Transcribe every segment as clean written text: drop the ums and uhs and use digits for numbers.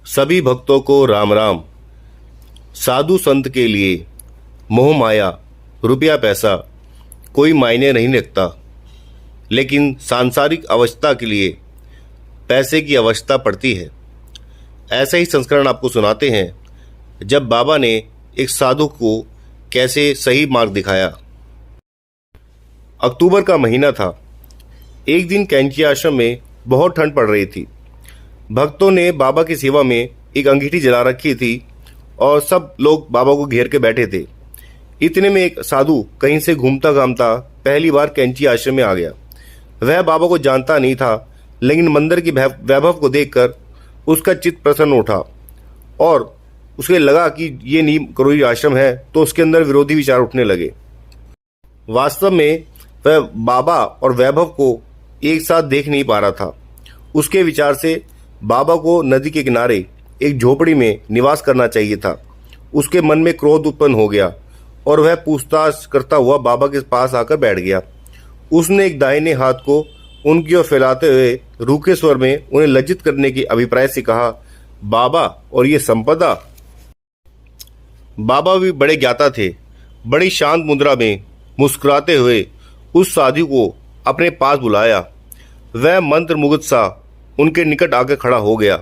सभी भक्तों को राम राम। साधु संत के लिए मोह माया रुपया पैसा कोई मायने नहीं रखता, लेकिन सांसारिक अवस्था के लिए पैसे की आवश्यकता पड़ती है। ऐसा ही संस्करण आपको सुनाते हैं जब बाबा ने एक साधु को कैसे सही मार्ग दिखाया। अक्टूबर का महीना था। एक दिन कैंची आश्रम में बहुत ठंड पड़ रही थी। भक्तों ने बाबा की सेवा में एक अंगीठी जला रखी थी और सब लोग बाबा को घेर के बैठे थे। इतने में एक साधु कहीं से घूमता घामता पहली बार कैंची आश्रम में आ गया। वह बाबा को जानता नहीं था, लेकिन मंदिर की वैभव को देखकर उसका चित्त प्रसन्न उठा और उसे लगा कि ये नीम करोड़ी आश्रम है, तो उसके अंदर विरोधी विचार उठने लगे। वास्तव में वह बाबा और वैभव को एक साथ देख नहीं पा रहा था। उसके विचार से बाबा को नदी के किनारे एक झोपड़ी में निवास करना चाहिए था। उसके मन में क्रोध उत्पन्न हो गया और वह पूछताछ करता हुआ बाबा के पास आकर बैठ गया। उसने एक दाहिने हाथ को उनकी ओर फैलाते हुए रूखे स्वर में उन्हें लज्जित करने के अभिप्राय से कहा, बाबा और ये संपदा। बाबा भी बड़े ज्ञाता थे। बड़ी शांत मुद्रा में मुस्कुराते हुए उस साधु को अपने पास बुलाया। वह मंत्र मुग्ध सा उनके निकट आकर खड़ा हो गया।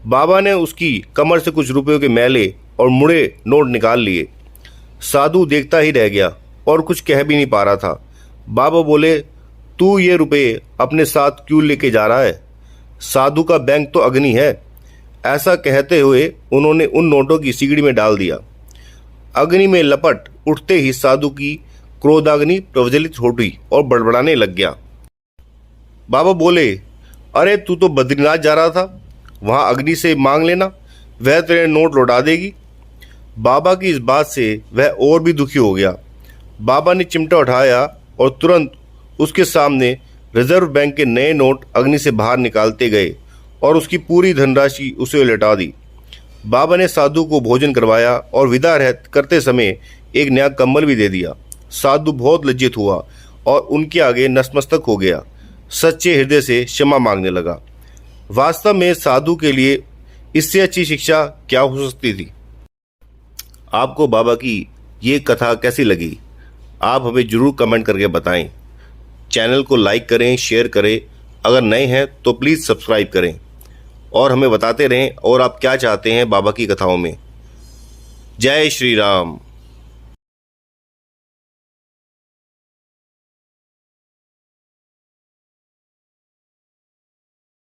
बाबा ने उसकी कमर से कुछ रुपयों के मैले और मुड़े नोट निकाल लिए। साधु देखता ही रह गया और कुछ कह भी नहीं पा रहा था। बाबा बोले, तू ये रुपये अपने साथ क्यों लेके जा रहा है? साधु का बैंक तो अग्नि है। ऐसा कहते हुए उन्होंने उन नोटों की सिगड़ी में डाल दिया। अग्नि में लपट उठते ही साधु की क्रोधाग्नि प्रज्वलित हो गई और बड़बड़ाने लग गया। बाबा बोले, अरे तू तो बद्रीनाथ जा रहा था, वहाँ अग्नि से मांग लेना, वह तेरे नोट लौटा देगी। बाबा की इस बात से वह और भी दुखी हो गया। बाबा ने चिमटा उठाया और तुरंत उसके सामने रिजर्व बैंक के नए नोट अग्नि से बाहर निकालते गए और उसकी पूरी धनराशि उसे लौटा दी। बाबा ने साधु को भोजन करवाया और विदा करते समय एक नया कंबल भी दे दिया। साधु बहुत लज्जित हुआ और उनके आगे नतमस्तक हो गया। सच्चे हृदय से क्षमा मांगने लगा। वास्तव में साधु के लिए इससे अच्छी शिक्षा क्या हो सकती थी। आपको बाबा की ये कथा कैसी लगी, आप हमें जरूर कमेंट करके बताएं। चैनल को लाइक करें, शेयर करें। अगर नए हैं तो प्लीज़ सब्सक्राइब करें और हमें बताते रहें और आप क्या चाहते हैं बाबा की कथाओं में। जय श्री राम।